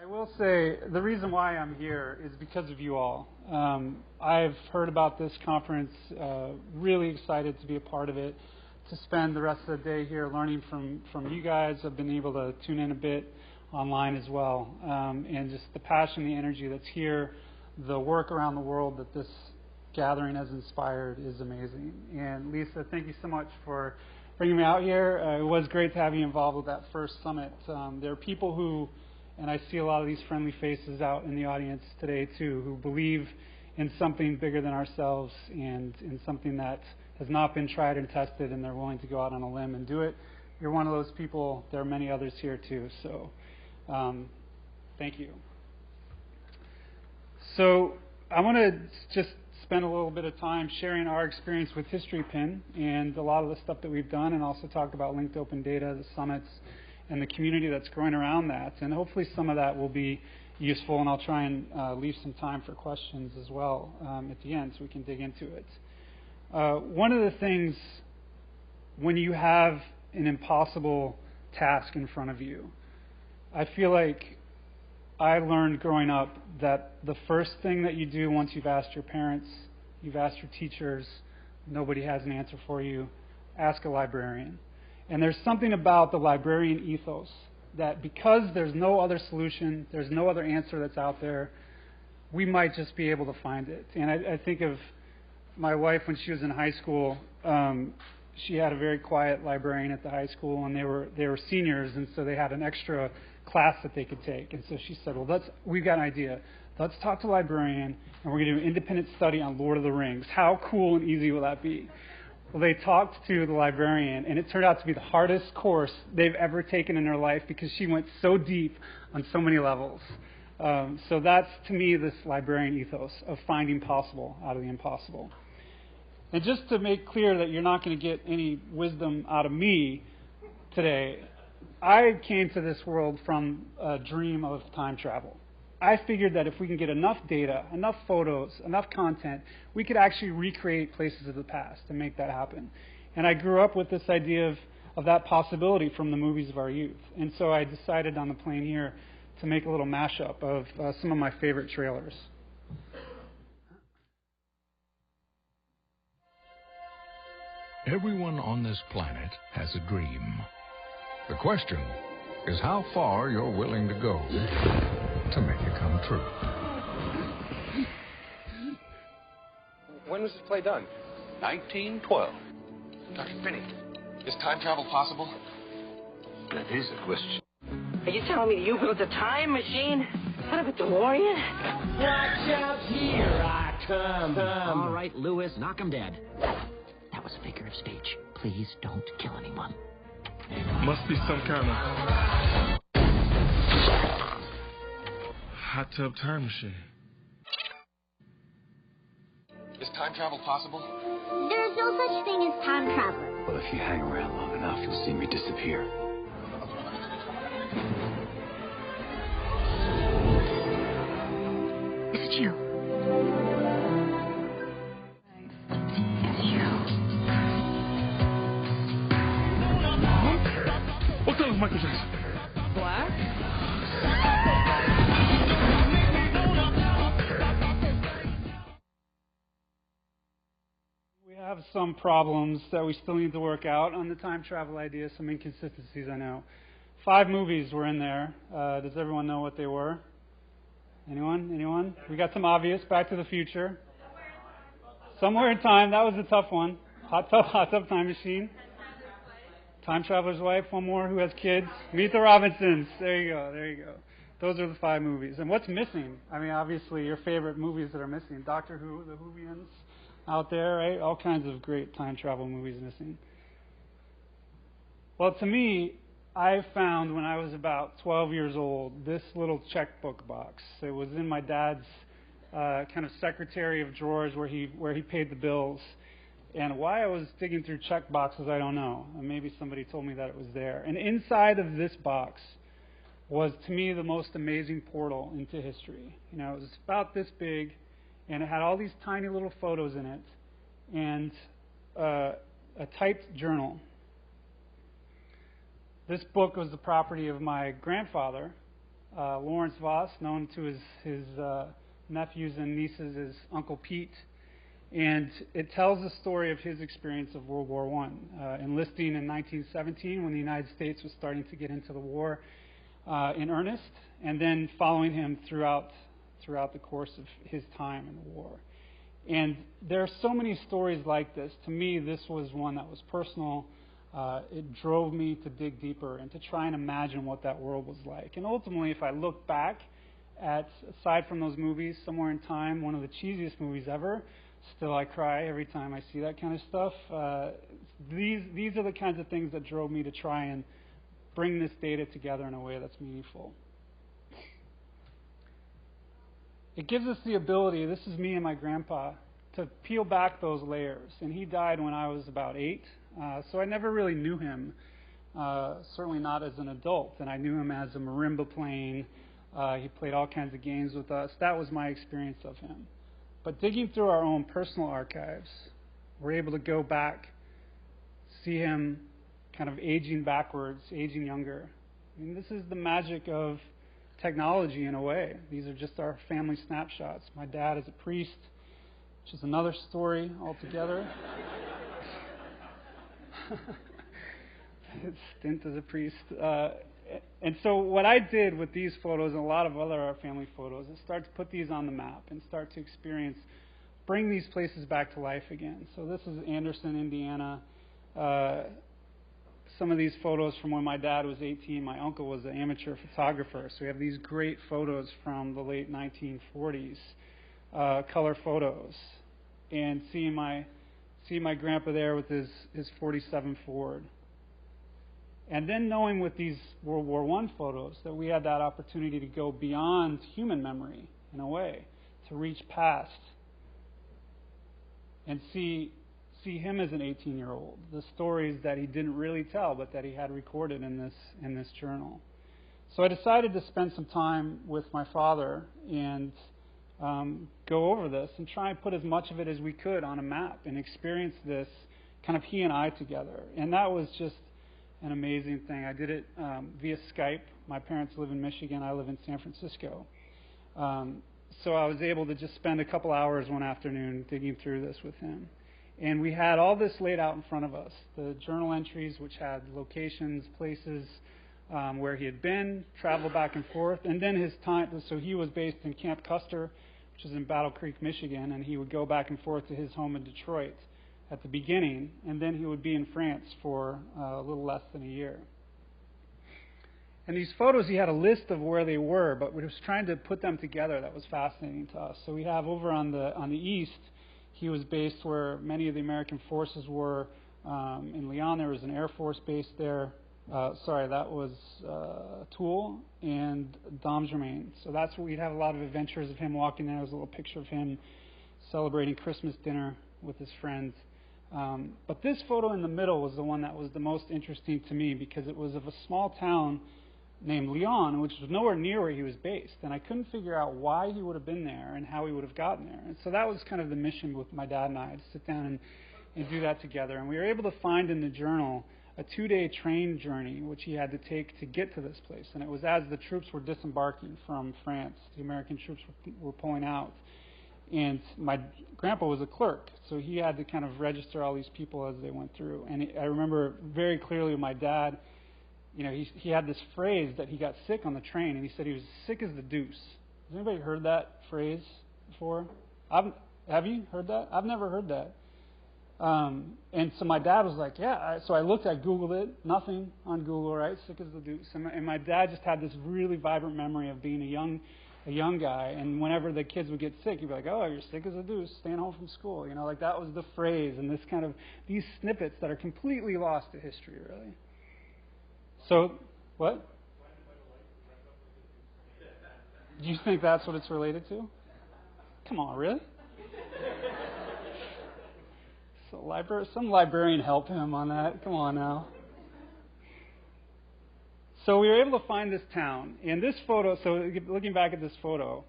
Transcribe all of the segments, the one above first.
I will say the reason why I'm here is because of you all. I've heard about this conference, really excited to be a part of it, to spend the rest of the day here learning from you guys. I've been able to tune in a bit online as well. And just the passion, the energy that's here, the work around the world that this gathering has inspired is amazing. And Lisa, thank you so much for bringing me out here. It was great to have you involved with that first summit. There are people who, and I see a lot of these friendly faces out in the audience today too, who believe in something bigger than ourselves and in something that has not been tried and tested, and they're willing to go out on a limb and do it. You're one of those people. There are many others here too. So thank you. So I want to just spend a little bit of time sharing our experience with History Pin and a lot of the stuff that we've done, and also talk about linked open data, the summits, and the community that's growing around that. And hopefully some of that will be useful, and I'll try and leave some time for questions as well at the end so we can dig into it. One of the things when you have an impossible task in front of you, I feel like I learned growing up that the first thing that you do once you've asked your parents, you've asked your teachers, nobody has an answer for you, ask a librarian. And there's something about the librarian ethos that because there's no other solution, there's no other answer that's out there, we might just be able to find it. And I think of my wife when she was in high school. She had a very quiet librarian at the high school, and they were seniors, and so they had an extra class that they could take. And so she said, well, we've got an idea. Let's talk to a librarian, and we're going to do an independent study on Lord of the Rings. How cool and easy will that be? Well, they talked to the librarian, and it turned out to be the hardest course they've ever taken in their life because she went so deep on so many levels. So that's, to me, this librarian ethos of finding possible out of the impossible. And just to make clear that you're not going to get any wisdom out of me today, I came to this world from a dream of time travel. I figured that if we can get enough data, enough photos, enough content, we could actually recreate places of the past and make that happen. And I grew up with this idea of that possibility from the movies of our youth. And so I decided on the plane here to make a little mashup of some of my favorite trailers. Everyone on this planet has a dream. The question is how far you're willing to go to make it come true. When was this play done? 1912. Dr. Finney, is time travel possible? That is a question. Are you telling me you built a time machine out of a DeLorean? Watch out, here I come. All right, Lewis, knock him dead. That was a figure of speech. Please don't kill anyone. Must be some kind of hot tub time machine. Is time travel possible? There's no such thing as time travel. Well, if you hang around long enough, you'll see me disappear. Is it you? What color is Michael Jackson? Black? We have some problems that we still need to work out on the time travel idea, some inconsistencies, I know. 5 movies were in there. Does everyone know what they were? Anyone? We got some obvious. Back to the Future. Somewhere in Time. That was a tough one. Hot Tub Time Machine. Time Traveler's Wife. One more. Who has kids? Meet the Robinsons. There you go. Those are the 5 movies. And what's missing? I mean, obviously, your favorite movies that are missing. Doctor Who, the Whovians out there, right? All kinds of great time travel movies missing. Well, to me, I found when I was about 12 years old this little checkbook box. It was in my dad's kind of secretary of drawers where he paid the bills. And why I was digging through check boxes, I don't know. And maybe somebody told me that it was there. And inside of this box was, to me, the most amazing portal into history. You know, it was about this big, and it had all these tiny little photos in it, and a typed journal. This book was the property of my grandfather, Lawrence Voss, known to his nephews and nieces as Uncle Pete. And it tells the story of his experience of World War I, enlisting in 1917 when the United States was starting to get into the war in earnest, and then following him throughout the course of his time in the war. And there are so many stories like this. To me, this was one that was personal. It drove me to dig deeper and to try and imagine what that world was like. And ultimately, if I look back at, aside from those movies, Somewhere in Time, one of the cheesiest movies ever, still I cry every time I see that kind of stuff. These are the kinds of things that drove me to try and bring this data together in a way that's meaningful. It gives us the ability, this is me and my grandpa, to peel back those layers. And he died when I was about 8, so I never really knew him, certainly not as an adult. And I knew him as a marimba playing. He played all kinds of games with us. That was my experience of him. But digging through our own personal archives, we're able to go back, see him kind of aging backwards, aging younger. I mean, this is the magic of technology in a way. These are just our family snapshots. My dad is a priest, which is another story altogether. His stint as a priest. And so what I did with these photos and a lot of other family photos is start to put these on the map and start to experience, bring these places back to life again. So this is Anderson, Indiana. Some of these photos from when my dad was 18. My uncle was an amateur photographer. So we have these great photos from the late 1940s, color photos. And seeing my grandpa there with his 47 Ford. And then knowing with these World War I photos that we had that opportunity to go beyond human memory, in a way, to reach past and see him as an 18-year-old, the stories that he didn't really tell, but that he had recorded in this journal. So I decided to spend some time with my father and go over this and try and put as much of it as we could on a map and experience this kind of he and I together. And that was just an amazing thing. I did it via Skype. My parents live in Michigan. I live in San Francisco. So I was able to just spend a couple hours one afternoon digging through this with him. And we had all this laid out in front of us. The journal entries, which had locations, places where he had been, travel back and forth, and then his time. So he was based in Camp Custer, which is in Battle Creek, Michigan, and he would go back and forth to his home in Detroit at the beginning, and then he would be in France for a little less than a year. And these photos, he had a list of where they were, but we was trying to put them together. That was fascinating to us. So we have over on the east, he was based where many of the American forces were. In Lyon, there was an Air Force base there. That was Toul and Domgermain. So that's where we'd have a lot of adventures of him walking there. There was a little picture of him celebrating Christmas dinner with his friends. But this photo in the middle was the one that was the most interesting to me because it was of a small town named Lyon, which was nowhere near where he was based. And I couldn't figure out why he would have been there and how he would have gotten there. And so that was kind of the mission with my dad and I, to sit down and do that together. And we were able to find in the journal a 2-day train journey, which he had to take to get to this place. And it was as the troops were disembarking from France. The American troops were pulling out. And my grandpa was a clerk, so he had to kind of register all these people as they went through. And I remember very clearly with my dad, you know, he had this phrase that he got sick on the train, and he said he was sick as the deuce. Has anybody heard that phrase before? Have you heard that? I've never heard that. And so my dad was like, yeah. So I Googled it, nothing on Google, right? Sick as the deuce. And my dad just had this really vibrant memory of being a young guy, and whenever the kids would get sick, he'd be like, oh, you're sick as a deuce, staying home from school. You know, like that was the phrase, and this kind of, these snippets that are completely lost to history, really. So, what? Do you think that's what it's related to? Come on, really? So some librarian help him on that. Come on now. So we were able to find this town. And this photo, so looking back at this photo,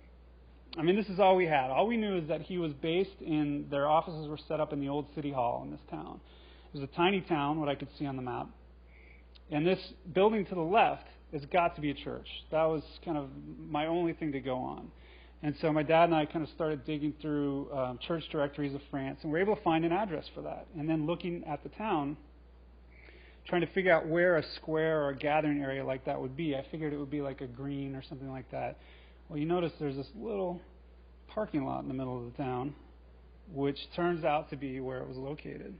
I mean, this is all we had. All we knew is that he was based in, their offices were set up in the old city hall in this town. It was a tiny town, what I could see on the map. And this building to the left it's got to be a church. That was kind of my only thing to go on. And so my dad and I kind of started digging through church directories of France, and we were able to find an address for that. And then looking at the town, trying to figure out where a square or a gathering area like that would be. I figured it would be like a green or something like that. Well, you notice there's this little parking lot in the middle of the town, which turns out to be where it was located.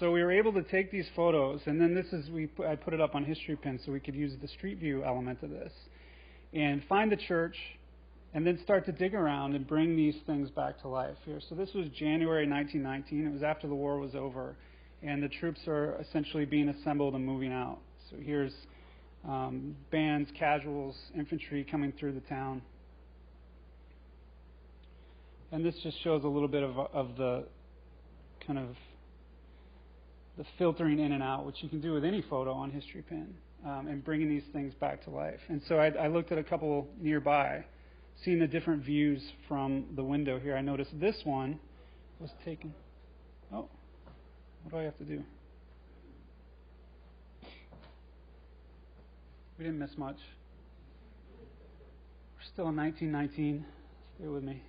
So we were able to take these photos, and then I put it up on History Pin so we could use the street view element of this, and find the church, and then start to dig around and bring these things back to life here. So this was January 1919. It was after the war was over, and the troops are essentially being assembled and moving out. So here's bands, casuals, infantry coming through the town. And this just shows a little bit of the kind of the filtering in and out, which you can do with any photo on History Pin, and bringing these things back to life. And so I looked at a couple nearby, seeing the different views from the window here. I noticed this one was taken. Oh, what do I have to do? We didn't miss much. We're still in 1919. Stay with me.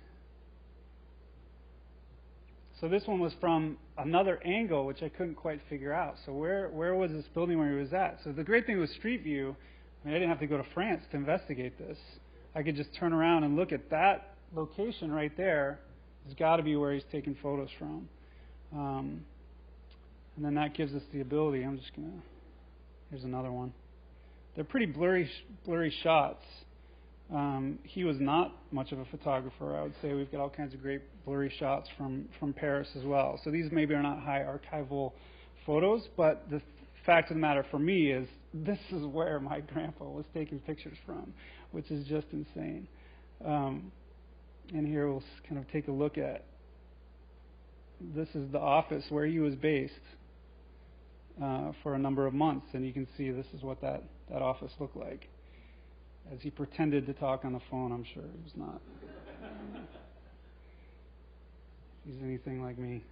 So this one was from another angle, which I couldn't quite figure out. So where was this building where he was at? So the great thing with Street View, I didn't have to go to France to investigate this. I could just turn around and look at that location right there. It's got to be where he's taking photos from. And then that gives us the ability. I'm just going to... Here's another one. They're pretty blurry shots. He was not much of a photographer, I would say. We've got all kinds of great blurry shots from Paris as well. So these maybe are not high archival photos, but the fact of the matter for me is this is where my grandpa was taking pictures from, which is just insane. And here we'll kind of take a look at, this is the office where he was based for a number of months, and you can see this is what that office looked like. As he pretended to talk on the phone, I'm sure he was not. If he's anything like me.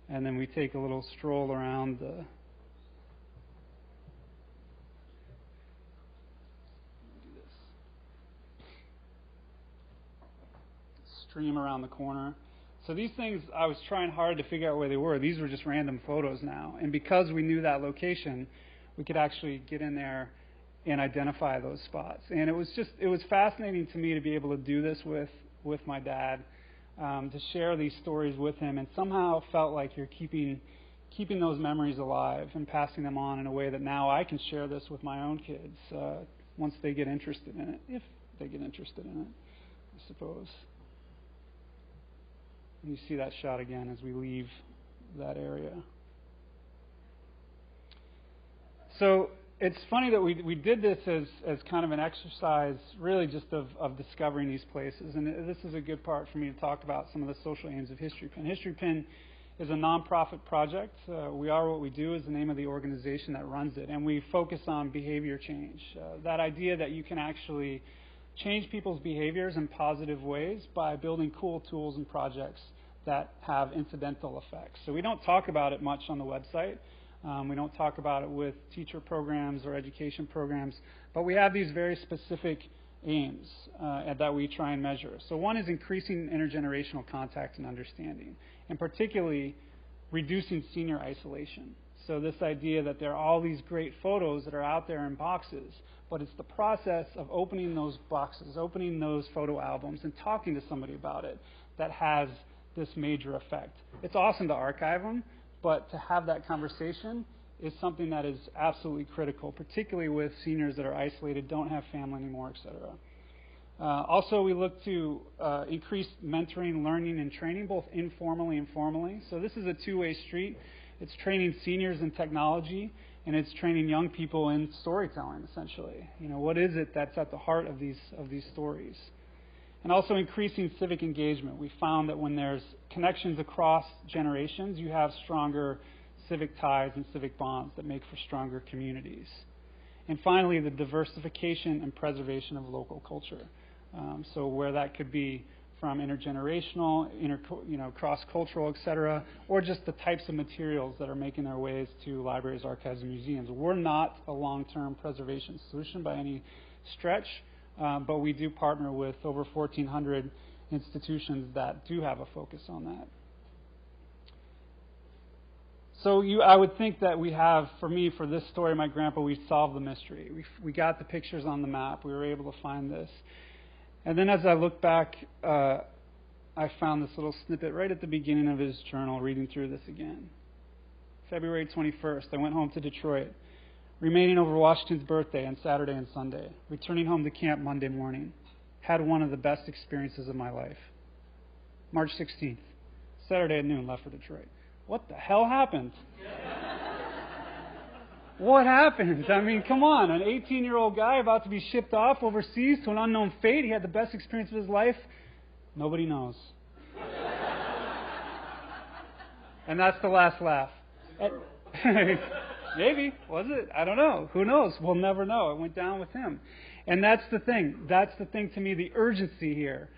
And then we take a little stroll around the stream around the corner. So these things, I was trying hard to figure out where they were. These were just random photos now. And because we knew that location, we could actually get in there and identify those spots. And it was fascinating to me to be able to do this with my dad, to share these stories with him, and somehow felt like you're keeping those memories alive and passing them on in a way that now I can share this with my own kids once they get interested in it, if they get interested in it, I suppose. And you see that shot again as we leave that area. So it's funny that we did this as kind of an exercise, really just of discovering these places. And this is a good part for me to talk about some of the social aims of History Pin. History Pin is a nonprofit project. We Are What We Do is the name of the organization that runs it. And we focus on behavior change. That idea that you can actually change people's behaviors in positive ways by building cool tools and projects that have incidental effects. So we don't talk about it much on the website. We don't talk about it with teacher programs or education programs, but we have these very specific aims that we try and measure. So one is increasing intergenerational contact and understanding, and particularly reducing senior isolation. So this idea that there are all these great photos that are out there in boxes, but it's the process of opening those boxes, opening those photo albums, and talking to somebody about it that has this major effect. It's awesome to archive them, but to have that conversation is something that is absolutely critical, particularly with seniors that are isolated, don't have family anymore, etc. Also, we look to increase mentoring, learning, and training, both informally and formally. So this is a two-way street. It's training seniors in technology, and it's training young people in storytelling, essentially. You know, what is it that's at the heart of these stories? And also increasing civic engagement. We found that when there's connections across generations, you have stronger civic ties and civic bonds that make for stronger communities. And finally, the diversification and preservation of local culture. So where that could be from intergenerational, cross-cultural, etc., or just the types of materials that are making their ways to libraries, archives, and museums. We're not a long-term preservation solution by any stretch, but we do partner with over 1,400 institutions that do have a focus on that. So I would think that we have, for me, for this story, my grandpa, we solved the mystery. We got the pictures on the map. We were able to find this. And then as I look back, I found this little snippet right at the beginning of his journal, reading through this again. February 21st, I went home to Detroit, remaining over Washington's birthday on Saturday and Sunday, returning home to camp Monday morning. Had one of the best experiences of my life. March 16th, Saturday at noon, left for Detroit. What the hell happened? What happened? I mean, come on. An 18-year-old guy about to be shipped off overseas to an unknown fate. He had the best experience of his life. Nobody knows. And that's the last laugh. Maybe. Was it? I don't know. Who knows? We'll never know. It went down with him. And that's the thing. That's the thing to me, the urgency here,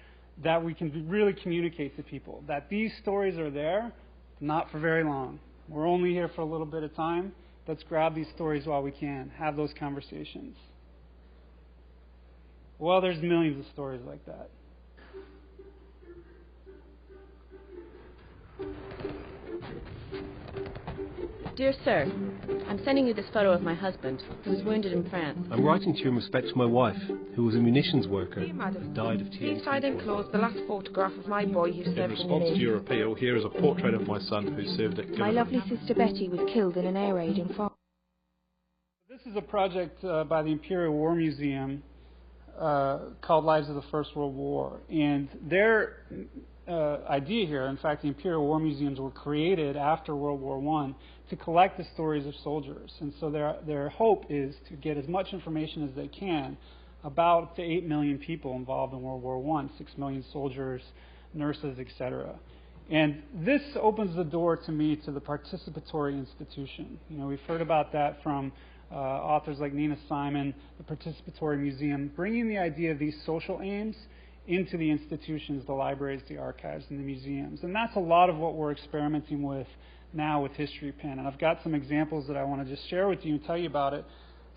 that we can really communicate to people. That these stories are there, not for very long. We're only here for a little bit of time. Let's grab these stories while we can. Have those conversations. Well, there's millions of stories like that. Dear Sir, I'm sending you this photo of my husband, who was wounded in France. I'm writing to you in respect to my wife, who was a munitions worker Dear Madam, who died of TNT. please find enclosed the last photograph of my boy who served In in the response to Navy. your appeal, here is a portrait of my son who served at My lovely sister Betty was killed in an air raid in France. This is a project by the Imperial War Museum called Lives of the First World War. And their idea here, in fact, the Imperial War Museums were created after World War I to collect the stories of soldiers. And so their hope is to get as much information as they can about up to 8 million people involved in World War I, 6 million soldiers, nurses, etc. And this opens the door to me to the participatory institution. We've heard about that from authors like Nina Simon, the Participatory Museum, bringing the idea of these social aims into the institutions, the libraries, the archives, and the museums. And that's a lot of what we're experimenting with now with History Pin. And I've got some examples that I want to just share with you and tell you about it.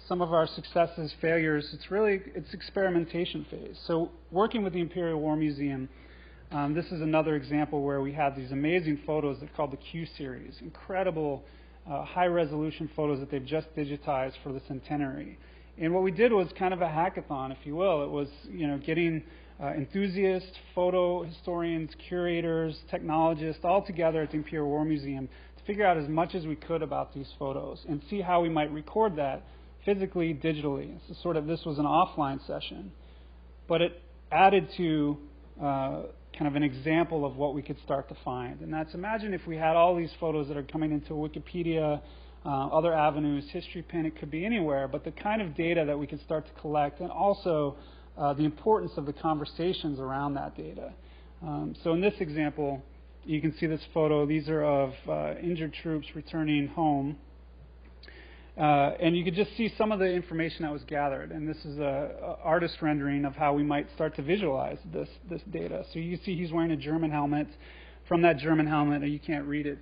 Some of our successes, failures, it's experimentation phase. So working with the Imperial War Museum, this is another example where we have these amazing photos that are called the Q series, incredible high-resolution photos that they've just digitized for the centenary. And what we did was kind of a hackathon, if you will. It was, getting enthusiasts, photo historians, curators, technologists, all together at the Imperial War Museum to figure out as much as we could about these photos and see how we might record that physically, digitally. This was an offline session, but it added to kind of an example of what we could start to find. And that's, imagine if we had all these photos that are coming into Wikipedia, other avenues, History Pin, it could be anywhere, but the kind of data that we could start to collect, and also the importance of the conversations around that data. So in this example, you can see this photo. These are of injured troops returning home. And you could just see some of the information that was gathered. And this is an artist rendering of how we might start to visualize this data. So you see he's wearing a German helmet. From that German helmet, you can't read it,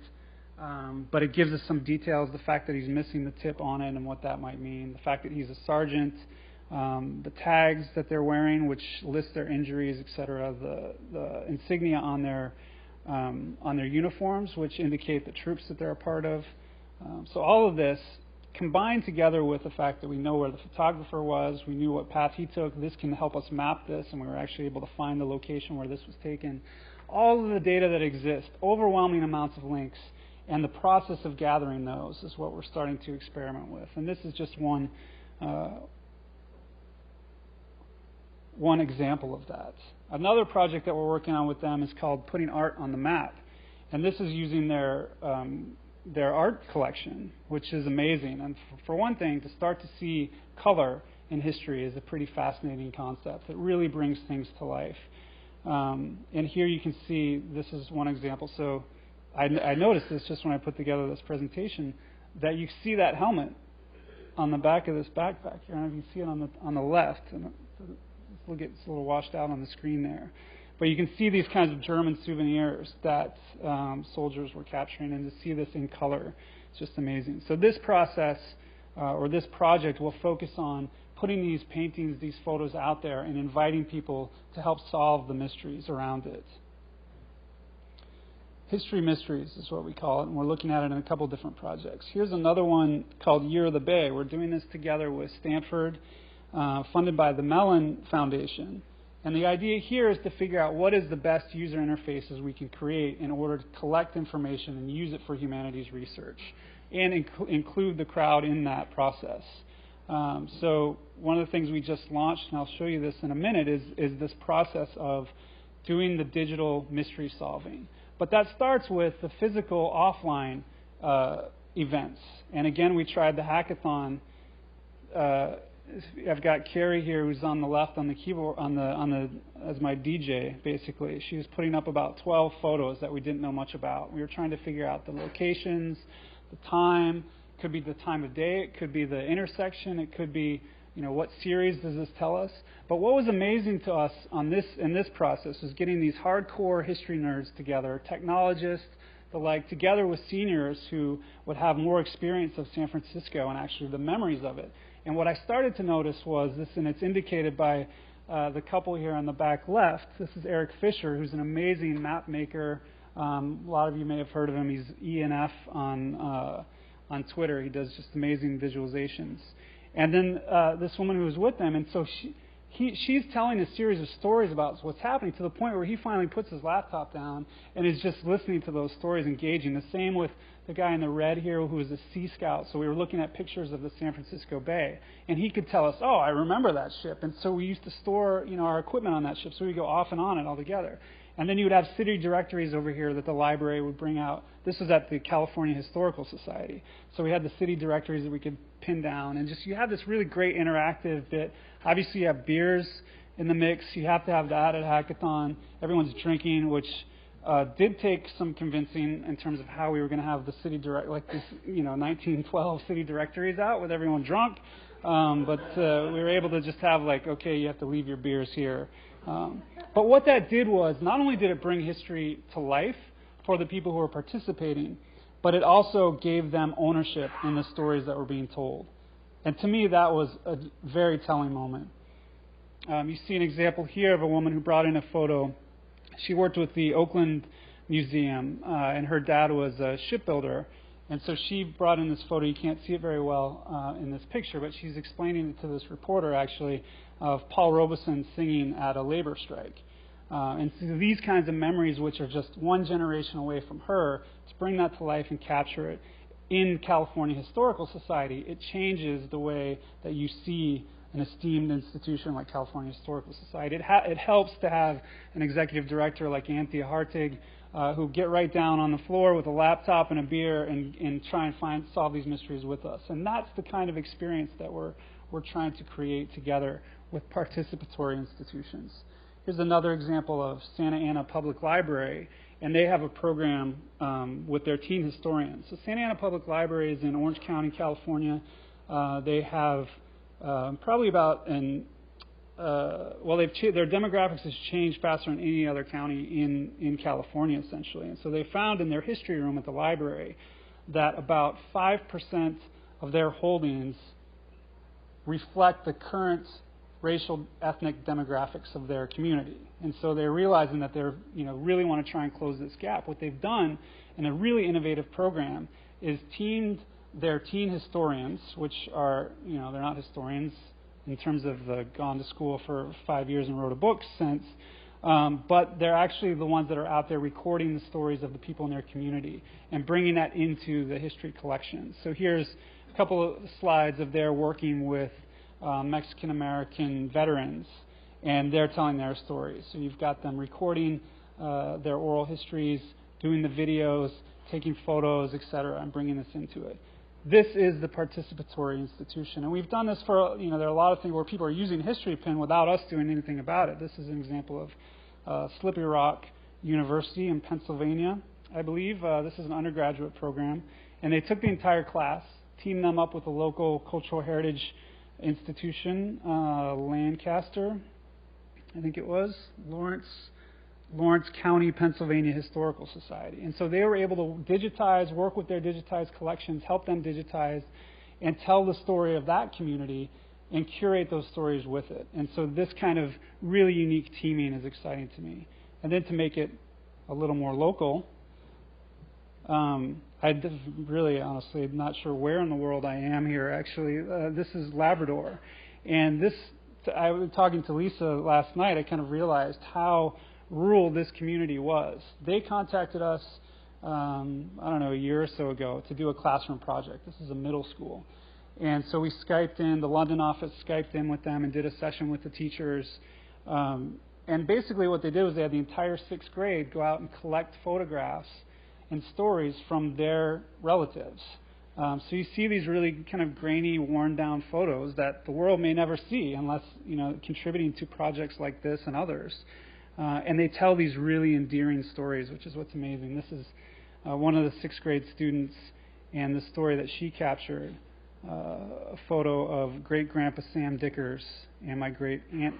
but it gives us some details, the fact that he's missing the tip on it and what that might mean, the fact that he's a sergeant, the tags that they're wearing, which list their injuries, etc., the insignia on their uniforms, which indicate the troops that they're a part of. So all of this combined together with the fact that we know where the photographer was, we knew what path he took, this can help us map this, and we were actually able to find the location where this was taken. All of the data that exists, overwhelming amounts of links, and the process of gathering those is what we're starting to experiment with. And this is just one example of that. Another project that we're working on with them is called Putting Art on the Map. And this is using their art collection, which is amazing. And for one thing, to start to see color in history is a pretty fascinating concept. It really brings things to life. And here you can see, this is one example. So I noticed this just when I put together this presentation, that you see that helmet on the back of this backpack here. And you can see it on the left. And it's a little washed out on the screen there. But you can see these kinds of German souvenirs that soldiers were capturing, and to see this in color, it's just amazing. So this process, or this project, will focus on putting these paintings, these photos out there and inviting people to help solve the mysteries around it. History Mysteries is what we call it, and we're looking at it in a couple different projects. Here's another one called Year of the Bay. We're doing this together with Stanford, funded by the Mellon Foundation. And the idea here is to figure out what is the best user interfaces we can create in order to collect information and use it for humanities research, and include the crowd in that process. So one of the things we just launched, and I'll show you this in a minute, is this process of doing the digital mystery solving. But that starts with the physical offline events. And again, we tried the hackathon. I've got Carrie here, who's on the left on the keyboard, as my DJ, basically. She was putting up about 12 photos that we didn't know much about. We were trying to figure out the locations, the time. It could be the time of day. It could be the intersection. It could be, what series does this tell us? But what was amazing to us in this process was getting these hardcore history nerds together, technologists, the like, together with seniors who would have more experience of San Francisco and actually the memories of it. And what I started to notice was this, and it's indicated by the couple here on the back left. This is Eric Fisher, who's an amazing map maker. A lot of you may have heard of him. He's ENF on Twitter. He does just amazing visualizations. And then this woman who was with them, and so she's telling a series of stories about what's happening, to the point where he finally puts his laptop down and is just listening to those stories, engaging. The same with the guy in the red here, who was a Sea Scout. So we were looking at pictures of the San Francisco Bay, and he could tell us, oh, I remember that ship. And so we used to store, our equipment on that ship, so we'd go off and on it all together. And then you would have city directories over here that the library would bring out. This was at the California Historical Society. So we had the city directories that we could pin down. And just you have this really great interactive bit. Obviously, you have beers in the mix. You have to have that at Hackathon. Everyone's drinking, which did take some convincing in terms of how we were going to have the city direct, like this, 1912 city directories out with everyone drunk. But we were able to just have okay, you have to leave your beers here. But what that did was, not only did it bring history to life for the people who were participating, but it also gave them ownership in the stories that were being told. And to me, that was a very telling moment. You see an example here of a woman who brought in a photo. She worked with the Oakland Museum, and her dad was a shipbuilder. And so she brought in this photo. You can't see it very well in this picture, but she's explaining it to this reporter, actually, of Paul Robeson singing at a labor strike. And so these kinds of memories, which are just one generation away from her, to bring that to life and capture it in California Historical Society, it changes the way that you see an esteemed institution like California Historical Society. It helps to have an executive director like Anthea Hartig, who get right down on the floor with a laptop and a beer and try and solve these mysteries with us. And that's the kind of experience that we're trying to create together with participatory institutions. Here's another example of Santa Ana Public Library, and they have a program with their teen historians. So Santa Ana Public Library is in Orange County, California. They have probably about their demographics has changed faster than any other county in California, essentially. And so they found in their history room at the library that about 5% of their holdings reflect the current racial, ethnic demographics of their community. And so they're realizing that they're, really want to try and close this gap. What they've done in a really innovative program is teamed their teen historians, which are, they're not historians in terms of gone to school for 5 years and wrote a book since, but they're actually the ones that are out there recording the stories of the people in their community and bringing that into the history collection. So here's a couple of slides of their working with Mexican-American veterans, and they're telling their stories. So you've got them recording their oral histories, doing the videos, taking photos, etc., and bringing this into it. This is the participatory institution. And we've done this for, there are a lot of things where people are using History Pin without us doing anything about it. This is an example of Slippery Rock University in Pennsylvania, I believe. This is an undergraduate program. And they took the entire class, teamed them up with a local cultural heritage institution, Lancaster, I think it was, Lawrence Lawrence County, Pennsylvania Historical Society. And so they were able to digitize, work with their digitized collections, help them digitize, and tell the story of that community and curate those stories with it. And so this kind of really unique teaming is exciting to me. And then to make it a little more local, really, honestly, not sure where in the world I am here, actually. This is Labrador. And this, I was talking to Lisa last night, I kind of realized how rural this community was. They contacted us, I don't know, a year or so ago to do a classroom project. This is a middle school. And so we Skyped in, the London office Skyped in with them and did a session with the teachers. And basically what they did was they had the entire 6th grade go out and collect photographs and stories from their relatives. So you see these really kind of grainy, worn-down photos that the world may never see unless, contributing to projects like this and others. And they tell these really endearing stories, which is what's amazing. This is one of the 6th grade students, and the story that she captured, a photo of great-grandpa Sam Dickers and my great-aunt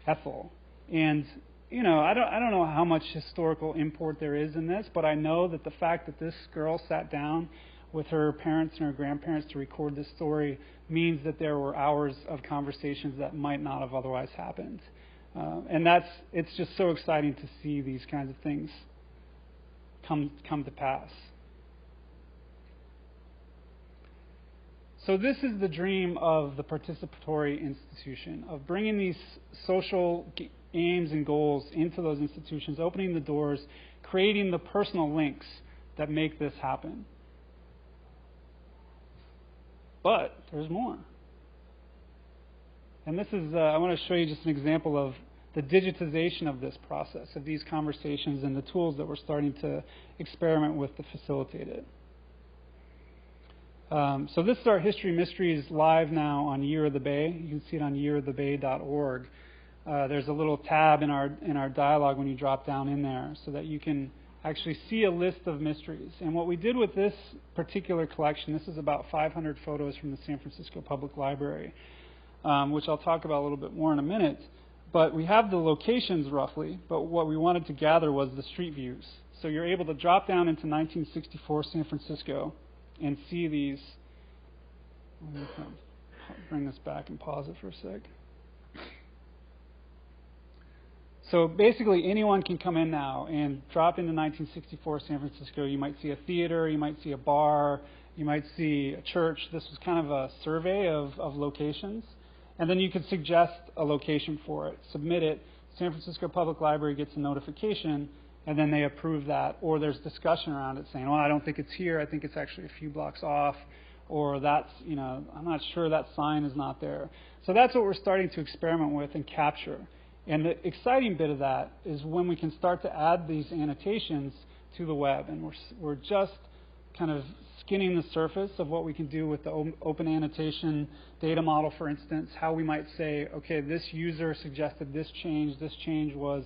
Ethel. And, I don't know how much historical import there is in this, but I know that the fact that this girl sat down with her parents and her grandparents to record this story means that there were hours of conversations that might not have otherwise happened. And it's just so exciting to see these kinds of things come to pass. So this is the dream of the participatory institution, of bringing these social aims and goals into those institutions, opening the doors, creating the personal links that make this happen. But there's more. And this is, I want to show you just an example of the digitization of this process, of these conversations and the tools that we're starting to experiment with to facilitate it. So this is our History Mysteries live now on Year of the Bay. You can see it on yearofthebay.org. There's a little tab in our dialogue when you drop down in there so that you can actually see a list of mysteries. And what we did with this particular collection, this is about 500 photos from the San Francisco Public Library, which I'll talk about a little bit more in a minute. But we have the locations roughly, but what we wanted to gather was the street views. So you're able to drop down into 1964 San Francisco and see these. Let me bring this back and pause it for a sec. So basically anyone can come in now and drop into 1964 San Francisco. You might see a theater, you might see a bar, you might see a church. This was kind of a survey of locations. And then you could suggest a location for it, submit it. San Francisco Public Library gets a notification, and then they approve that. Or there's discussion around it saying, well, I don't think it's here. I think it's actually a few blocks off. Or that's, I'm not sure that sign is not there. So that's what we're starting to experiment with and capture. And the exciting bit of that is when we can start to add these annotations to the web. And we're just kind of skinning the surface of what we can do with the open annotation data model, for instance, how we might say, okay, this user suggested this change was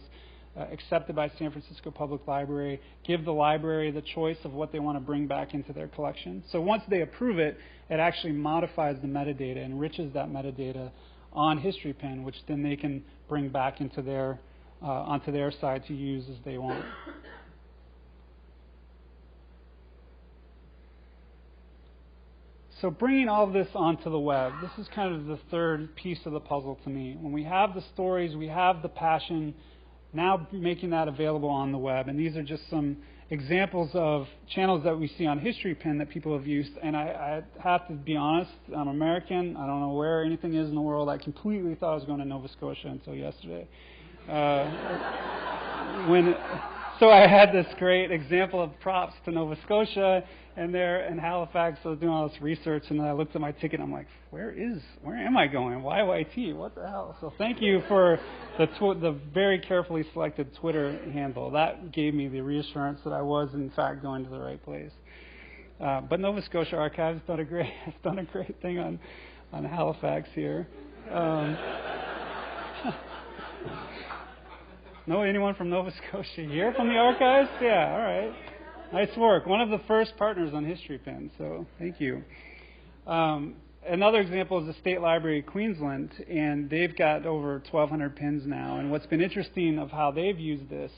accepted by San Francisco Public Library, give the library the choice of what they want to bring back into their collection. So once they approve it, it actually modifies the metadata, enriches that metadata on HistoryPin, which then they can bring back into their onto their side to use as they want. So bringing all of this onto the web, this is kind of the third piece of the puzzle to me. When we have the stories, we have the passion, now making that available on the web. And these are just some examples of channels that we see on HistoryPin that people have used. And I have to be honest, I'm American. I don't know where anything is in the world. I completely thought I was going to Nova Scotia until yesterday. So I had this great example of props to Nova Scotia, and there in Halifax, I was doing all this research, and then I looked at my ticket, and I'm like, where am I going? YYT, what the hell? So thank you for the very carefully selected Twitter handle. That gave me the reassurance that I was, in fact, going to the right place. But Nova Scotia Archives has done a great thing on Halifax here. Know anyone from Nova Scotia here from the archives? Yeah, all right. Nice work. One of the first partners on HistoryPin, so thank you. And another example is the State Library of Queensland, and they've got over 1,200 pins now. And what's been interesting of how they've used this,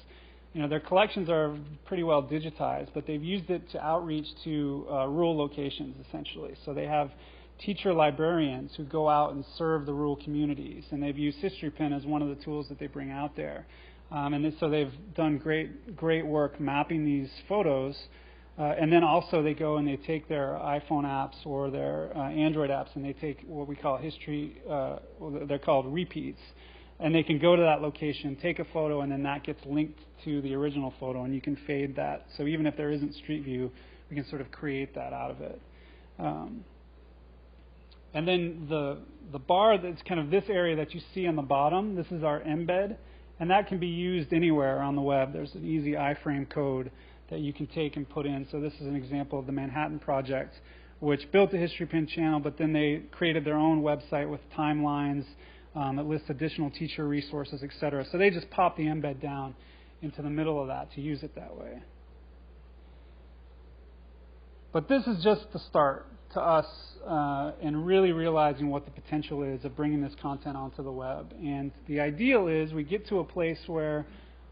their collections are pretty well digitized, but they've used it to outreach to rural locations, essentially. So they have teacher librarians who go out and serve the rural communities, and they've used History Pin as one of the tools that they bring out there. So they've done great work mapping these photos. And then also they go and they take their iPhone apps or their Android apps, and they take what we call history, they're called repeats. And they can go to that location, take a photo, and then that gets linked to the original photo, and you can fade that. So even if there isn't Street View, we can sort of create that out of it. And then the bar that's kind of this area that you see on the bottom, this is our embed, and that can be used anywhere on the web. There's an easy iframe code that you can take and put in. So this is an example of the Manhattan Project, which built the History Pin channel, but then they created their own website with timelines. It lists additional teacher resources, etc. So they just pop the embed down into the middle of that to use it that way. But this is just the start to us in really realizing what the potential is of bringing this content onto the web. And the ideal is we get to a place where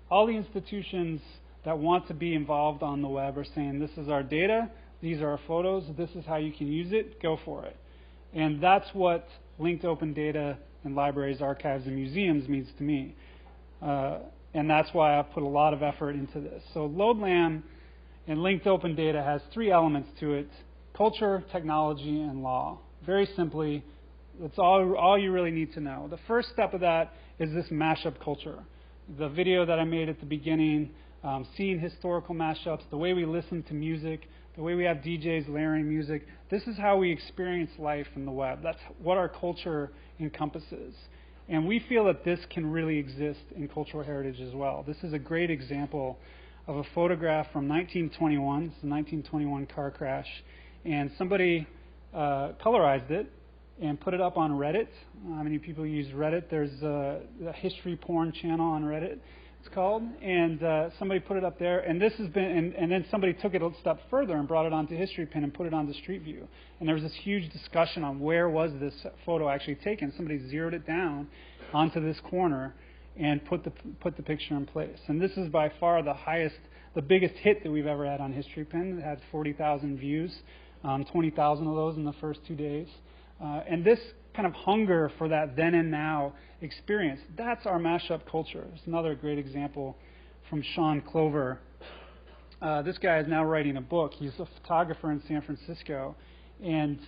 all the institutions that want to be involved on the web are saying, this is our data, these are our photos, this is how you can use it, go for it. And that's what linked open data in libraries, archives, and museums means to me. And that's why I've put a lot of effort into this. So LoadLam and linked open data has three elements to it: culture, technology, and law. Very simply, that's all you really need to know. The first step of that is this mashup culture. The video that I made at the beginning, seeing historical mashups, the way we listen to music, the way we have DJs layering music. This is how we experience life in the web. That's what our culture encompasses. And we feel that this can really exist in cultural heritage as well. This is a great example of a photograph from 1921. It's a 1921 car crash. And somebody colorized it and put it up on Reddit. How many people use Reddit? There's a history porn channel on Reddit, it's called, and somebody put it up there, and this has been, and then somebody took it a step further and brought it onto History Pin and put it onto Street View, and there was this huge discussion on where was this photo actually taken. Somebody zeroed it down onto this corner and put the picture in place, and this is by far the biggest hit that we've ever had on History Pin. It had 40,000 views, 20,000 of those in the first 2 days, and this kind of hunger for that then and now experience, that's our mashup culture. It's another great example from Sean Clover. This guy is now writing a book. He's a photographer in San Francisco, and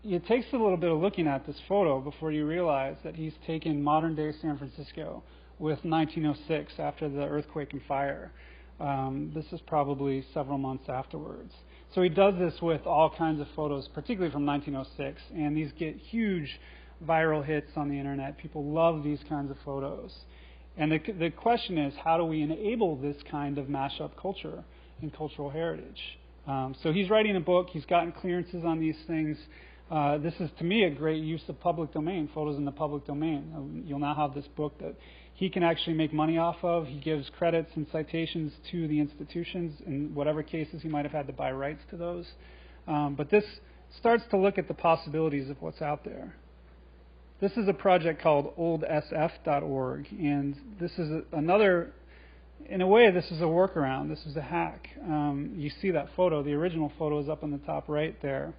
it takes a little bit of looking at this photo before you realize that he's taken modern day San Francisco with 1906 after the earthquake and fire. This is probably several months afterwards. So he does this with all kinds of photos, particularly from 1906, and these get huge viral hits on the internet. People love these kinds of photos. And the question is, how do we enable this kind of mashup culture in cultural heritage? So he's writing a book. He's gotten clearances on these things. This is, to me, a great use of public domain, photos in the public domain. You'll now have this book that he can actually make money off of. He gives credits and citations to the institutions in whatever cases he might have had to buy rights to those. But this starts to look at the possibilities of what's out there. This is a project called oldsf.org, and this is another, in a way, this is a workaround. This is a hack. You see that photo. The original photo is up on the top right there.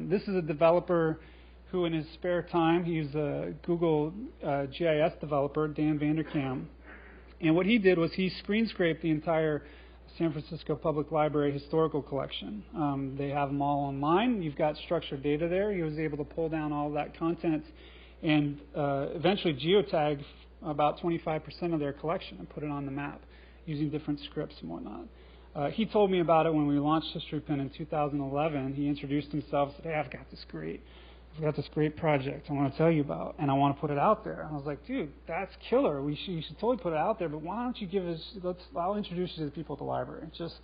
This is a developer who in his spare time, he's a Google GIS developer, Dan Vanderkam. And what he did was he screen scraped the entire San Francisco Public Library historical collection. They have them all online. You've got structured data there. He was able to pull down all of that content and eventually geotag about 25% of their collection and put it on the map using different scripts and whatnot. He told me about it when we launched History Pin in 2011. He introduced himself and said, hey, I've got this great project I want to tell you about, and I want to put it out there. And I was like, dude, that's killer. You should totally put it out there, but why don't you give us, I'll introduce you to the people at the library, just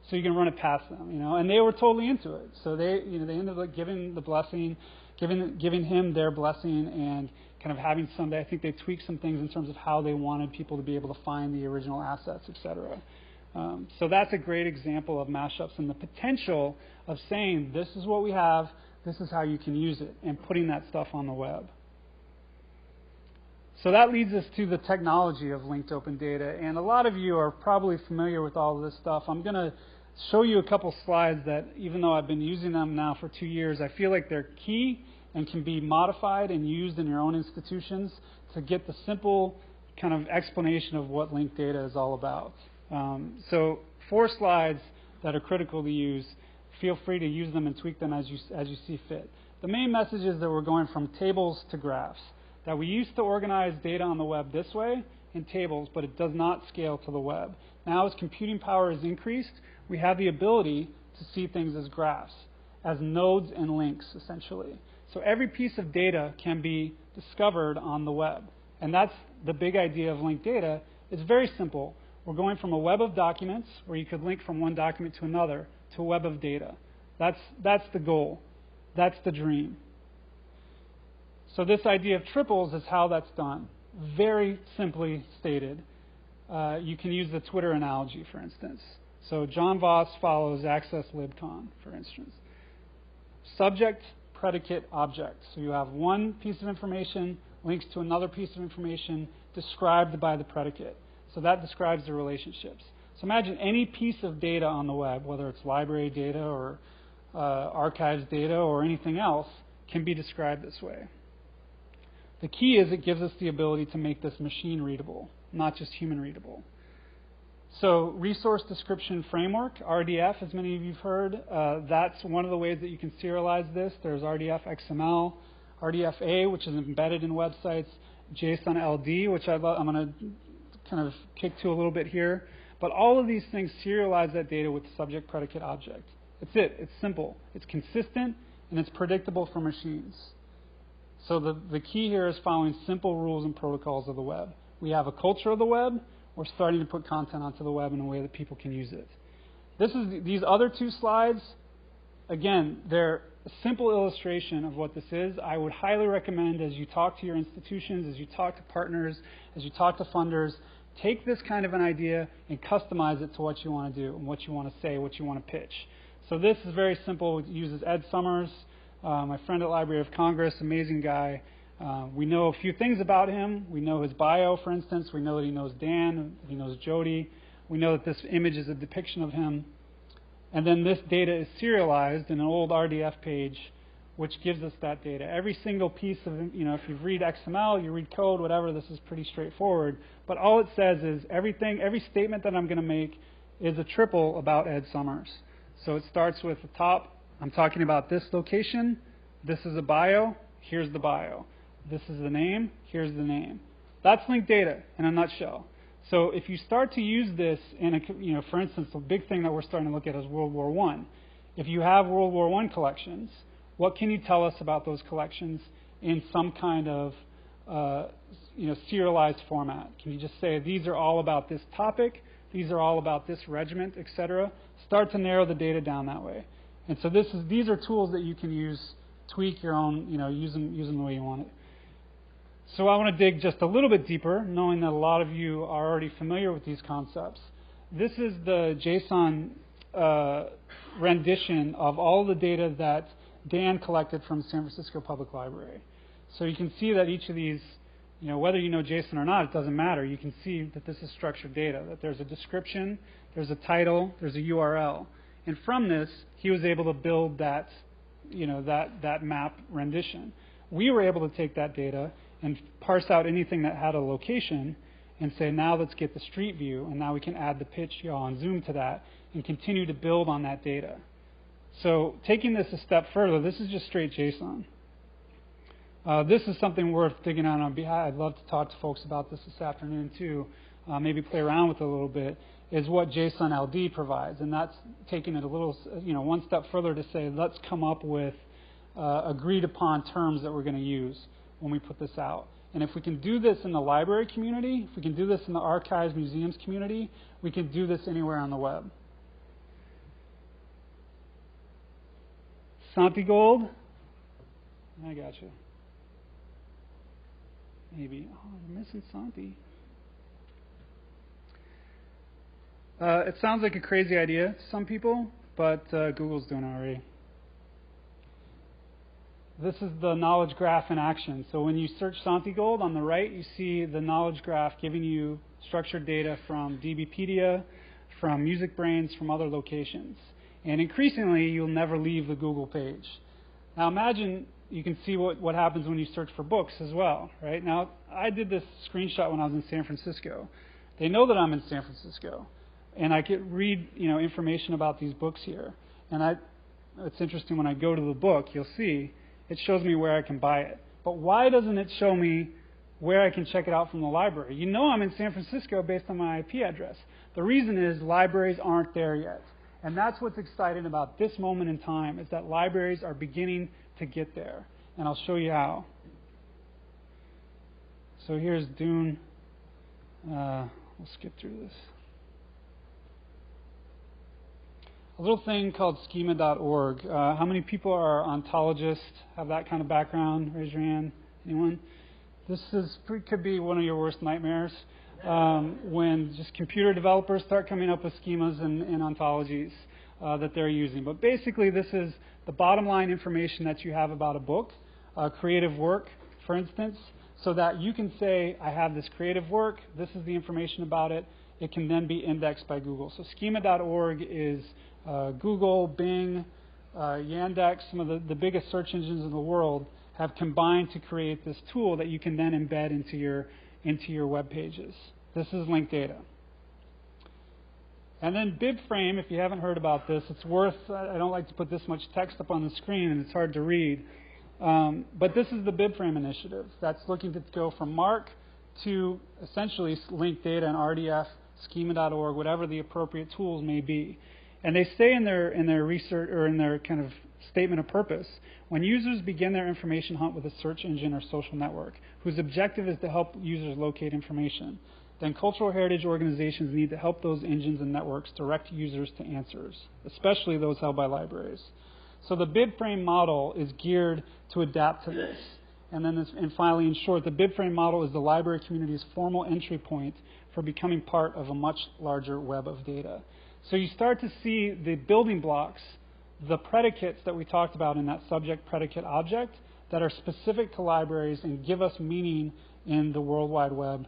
so you can run it past them, And they were totally into it. So they ended up giving the blessing, giving him their blessing, and kind of having I think they tweaked some things in terms of how they wanted people to be able to find the original assets, etc. So that's a great example of mashups and the potential of saying, this is what we have, This is how you can use it, and putting that stuff on the web. So that leads us to the technology of linked open data, and a lot of you are probably familiar with all of this stuff. I'm going to show you a couple slides that, even though I've been using them now for 2 years, I feel like they're key and can be modified and used in your own institutions to get the simple kind of explanation of what linked data is all about. So 4 slides that are critical to use. Feel free to use them and tweak them as you see fit. The main message is that we're going from tables to graphs. That we used to organize data on the web this way in tables, but it does not scale to the web. Now as computing power is increased, we have the ability to see things as graphs, as nodes and links, essentially. So every piece of data can be discovered on the web. And that's the big idea of linked data. It's very simple. We're going from a web of documents, where you could link from one document to another, to a web of data. That's the goal. That's the dream. So this idea of triples is how that's done. Very simply stated. You can use the Twitter analogy, for instance. So John Voss follows access libcon, for instance. Subject, predicate, object. So you have one piece of information, links to another piece of information, described by the predicate. So that describes the relationships. So imagine any piece of data on the web, whether it's library data or archives data or anything else, can be described this way. The key is it gives us the ability to make this machine readable, not just human readable. So Resource Description Framework, RDF, as many of you have heard, that's one of the ways that you can serialize this. There's RDF XML, RDFA, which is embedded in websites, JSON LD, which I'm going to kind of kick to a little bit here. But all of these things serialize that data with subject, predicate, object. That's it. It's simple. It's consistent, and it's predictable for machines. So the key here is following simple rules and protocols of the web. We have a culture of the web. We're starting to put content onto the web in a way that people can use it. These other 2 slides, again, they're a simple illustration of what this is. I would highly recommend, as you talk to your institutions, as you talk to partners, as you talk to funders, take this kind of an idea and customize it to what you want to do and what you want to say, what you want to pitch. So this is very simple. It uses Ed Summers, my friend at Library of Congress, amazing guy. We know a few things about him. We know his bio, for instance. We know that he knows Dan, he knows Jody. We know that this image is a depiction of him. And then this data is serialized in an old RDF page, which gives us that data. Every single piece of, if you read XML, you read code, whatever, this is pretty straightforward. But all it says is every statement that I'm going to make is a triple about Ed Summers. So it starts with the top. I'm talking about this location. This is a bio. Here's the bio. This is the name. Here's the name. That's linked data in a nutshell. So if you start to use this in for instance, the big thing that we're starting to look at is World War I. If you have World War I collections, what can you tell us about those collections in some kind of serialized format? Can you just say these are all about this topic, these are all about this regiment, etc.? Start to narrow the data down that way. And so these are tools that you can use, tweak your own, use them the way you want it. So I want to dig just a little bit deeper, knowing that a lot of you are already familiar with these concepts. This is the JSON rendition of all the data that Dan collected from San Francisco Public Library. So you can see that each of these, whether you know JSON or not, it doesn't matter. You can see that this is structured data, that there's a description, there's a title, there's a URL. And from this, he was able to build that map rendition. We were able to take that data and parse out anything that had a location and say, now let's get the street view, and now we can add the pitch and zoom to that and continue to build on that data. So taking this a step further, this is just straight JSON. This is something worth digging on behalf. I'd love to talk to folks about this afternoon too, maybe play around with it a little bit, is what JSON LD provides. And that's taking it a little, one step further to say, let's come up with agreed upon terms that we're going to use when we put this out. And if we can do this in the library community, if we can do this in the archives, museums community, we can do this anywhere on the web. Santi Gold? I got you. Maybe. Oh, I'm missing Santi. It sounds like a crazy idea to some people, but Google's doing it already. This is the knowledge graph in action. So when you search Santigold on the right, you see the knowledge graph giving you structured data from DBpedia, from MusicBrainz, from other locations. And increasingly, you'll never leave the Google page. Now imagine you can see what happens when you search for books as well, right? Now, I did this screenshot when I was in San Francisco. They know that I'm in San Francisco, and I can read, information about these books here. And it's interesting, when I go to the book, you'll see it shows me where I can buy it. But why doesn't it show me where I can check it out from the library? You know I'm in San Francisco based on my IP address. The reason is libraries aren't there yet. And that's what's exciting about this moment in time, is that libraries are beginning to get there. And I'll show you how. So here's Dune. We'll skip through this. A little thing called schema.org. How many people are ontologists, have that kind of background? Raise your hand. Anyone? This could be one of your worst nightmares. When just computer developers start coming up with schemas and ontologies that they're using. But basically, this is the bottom line information that you have about a book, creative work, for instance, so that you can say, I have this creative work, this is the information about it. It can then be indexed by Google. So schema.org is Google, Bing, Yandex, some of the biggest search engines in the world have combined to create this tool that you can then embed into your web pages. This is linked data. And then BibFrame, if you haven't heard about this, it's worth, I don't like to put this much text up on the screen and it's hard to read, but this is the BibFrame initiative that's looking to go from MARC to essentially linked data and RDF, schema.org, whatever the appropriate tools may be. And they say in their research, or in their kind of statement of purpose, when users begin their information hunt with a search engine or social network, whose objective is to help users locate information, then cultural heritage organizations need to help those engines and networks direct users to answers, especially those held by libraries. So the BibFrame model is geared to adapt to this. And finally, in short, the BibFrame model is the library community's formal entry point for becoming part of a much larger web of data. So you start to see the building blocks, the predicates that we talked about in that subject, predicate, object, that are specific to libraries and give us meaning in the World Wide Web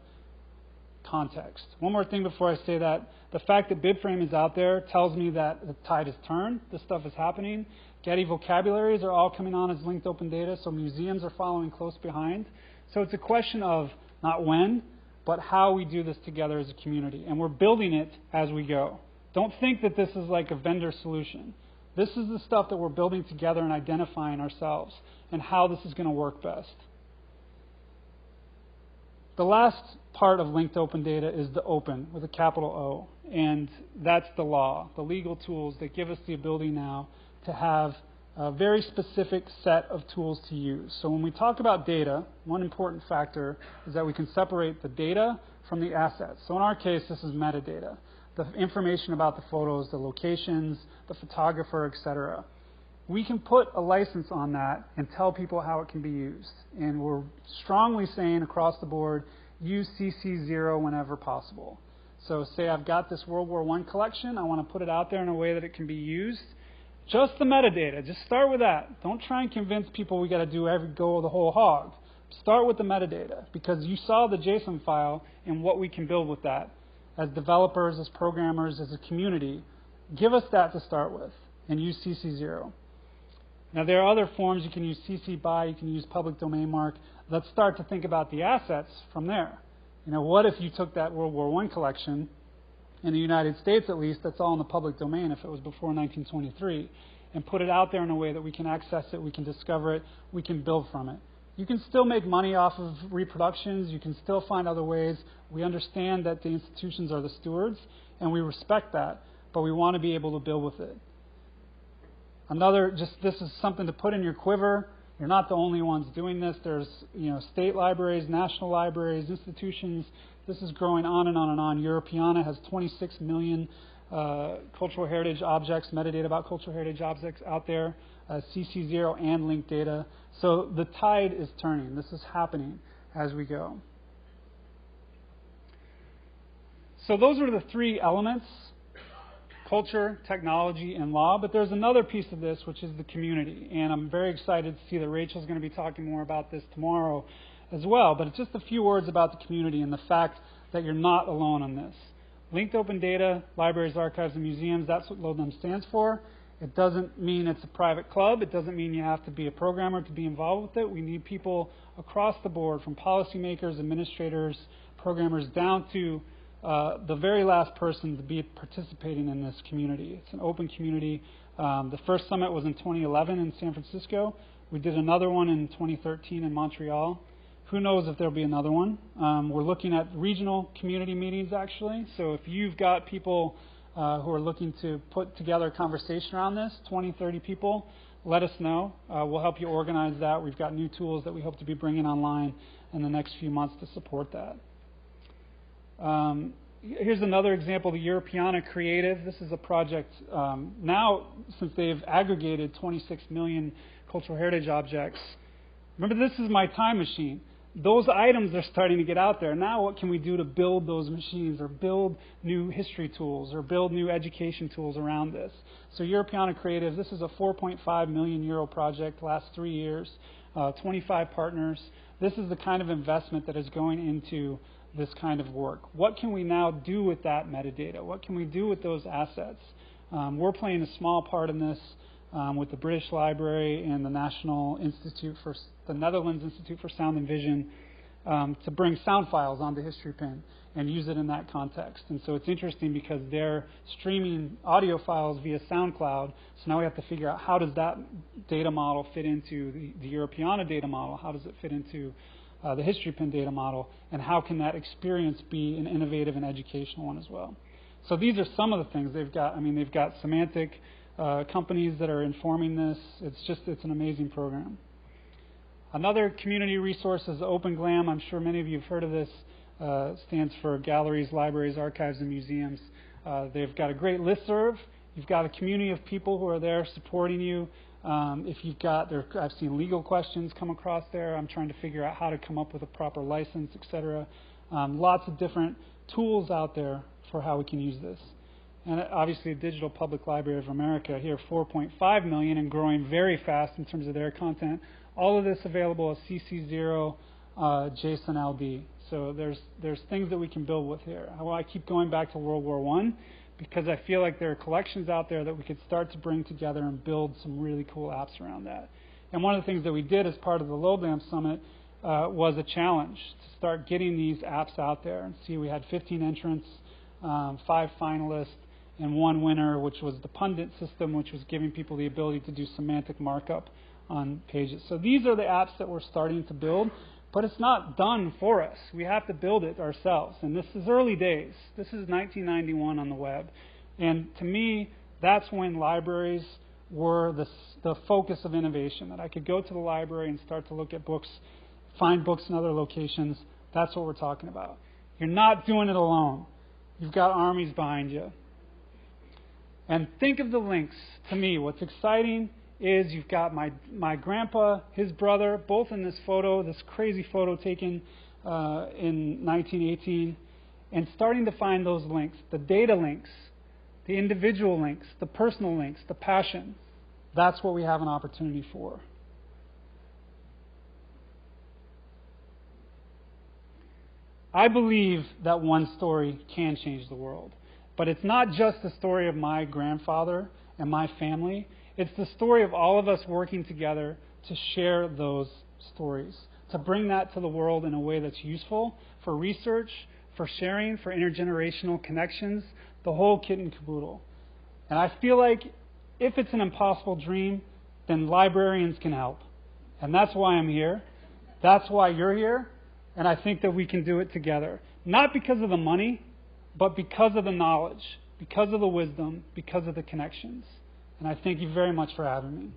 context. One more thing before I say that. The fact that BibFrame is out there tells me that the tide has turned. This stuff is happening. Getty vocabularies are all coming on as linked open data, so museums are following close behind. So it's a question of not when, but how we do this together as a community. And we're building it as we go. Don't think that this is like a vendor solution. This is the stuff that we're building together and identifying ourselves and how this is going to work best. The last part of linked open data is the open with a capital O. And that's the law, the legal tools that give us the ability now to have a very specific set of tools to use. So when we talk about data, one important factor is that we can separate the data from the assets. So in our case, this is metadata. The information about the photos, the locations, the photographer, etc. We can put a license on that and tell people how it can be used. And we're strongly saying across the board, use CC0 whenever possible. So say I've got this World War I collection, I want to put it out there in a way that it can be used. Just the metadata, just start with that. Don't try and convince people we got to go the whole hog. Start with the metadata, because you saw the JSON file and what we can build with that. As developers, as programmers, as a community, give us that to start with and use CC0. Now there are other forms. You can use CC BY, you can use public domain mark. Let's start to think about the assets from there. What if you took that World War I collection, in the United States at least, that's all in the public domain if it was before 1923, and put it out there in a way that we can access it, we can discover it, we can build from it. You can still make money off of reproductions. You can still find other ways. We understand that the institutions are the stewards, and we respect that, but we want to be able to build with it. This is something to put in your quiver. You're not the only ones doing this. There's state libraries, national libraries, institutions. This is growing on and on and on. Europeana has 26 million cultural heritage objects, metadata about cultural heritage objects out there, CC0 and linked data. So the tide is turning. This is happening as we go. So those are the three elements: culture, technology, and law, but there's another piece of this, which is the community. And I'm very excited to see that Rachel's going to be talking more about this tomorrow as well. But it's just a few words about the community and the fact that you're not alone on this. Linked Open Data, Libraries, Archives, and Museums, that's what LODEM stands for. It doesn't mean it's a private club. It doesn't mean you have to be a programmer to be involved with it. We need people across the board, from policymakers, administrators, programmers, down to the very last person to be participating in this community. It's an open community. The first summit was in 2011 in San Francisco. We did another one in 2013 in Montreal. Who knows if there'll be another one? We're looking at regional community meetings, actually. So if you've got people who are looking to put together a conversation around this, 20, 30 people, let us know. We'll help you organize that. We've got new tools that we hope to be bringing online in the next few months to support that. Here's another example, the Europeana Creative. This is a project now, since they've aggregated 26 million cultural heritage objects. Remember, this is my time machine. Those items are starting to get out there. Now what can we do to build those machines or build new history tools or build new education tools around this? So Europeana Creative, this is a 4.5 million euro project, last 3 years, 25 partners. This is the kind of investment that is going into this kind of work. What can we now do with that metadata? What can we do with those assets? We're playing a small part in this with the British Library and the the Netherlands Institute for Sound and Vision to bring sound files onto HistoryPin and use it in that context. And so it's interesting because they're streaming audio files via SoundCloud. So now we have to figure out how does that data model fit into the Europeana data model? How does it fit into the HistoryPin data model? And how can that experience be an innovative and educational one as well? So these are some of the things they've got. I mean, they've got semantic companies that are informing this. It's an amazing program. Another community resource is OpenGlam. I'm sure many of you have heard of this. Stands for Galleries, Libraries, Archives, and Museums. They've got a great listserv. You've got a community of people who are there supporting you. If you've got, I've seen legal questions come across there. I'm trying to figure out how to come up with a proper license, etc. Lots of different tools out there for how we can use this. And obviously, the Digital Public Library of America here, 4.5 million and growing very fast in terms of their content. All of this available as CC0 JSON LD. So there's things that we can build with here. I keep going back to World War I because I feel like there are collections out there that we could start to bring together and build some really cool apps around that. And one of the things that we did as part of the LodeLamp Summit was a challenge to start getting these apps out there. And see, we had 15 entrants, 5 finalists, and 1 winner, which was the pundit system, which was giving people the ability to do semantic markup on pages. So these are the apps that we're starting to build, but it's not done for us. We have to build it ourselves. And this is early days. This is 1991 on the web. And to me, that's when libraries were the focus of innovation, that I could go to the library and start to look at books, find books in other locations. That's what we're talking about. You're not doing it alone. You've got armies behind you. And think of the links. To me, what's exciting is you've got my grandpa, his brother, both in this photo, this crazy photo taken in 1918, and starting to find those links, the data links, the individual links, the personal links, the passion. That's what we have an opportunity for. I believe that one story can change the world. But it's not just the story of my grandfather and my family. It's the story of all of us working together to share those stories, to bring that to the world in a way that's useful for research, for sharing, for intergenerational connections, the whole kit and caboodle. And I feel like if it's an impossible dream, then librarians can help. And that's why I'm here. That's why you're here. And I think that we can do it together. Not because of the money, but because of the knowledge, because of the wisdom, because of the connections. And I thank you very much for having me.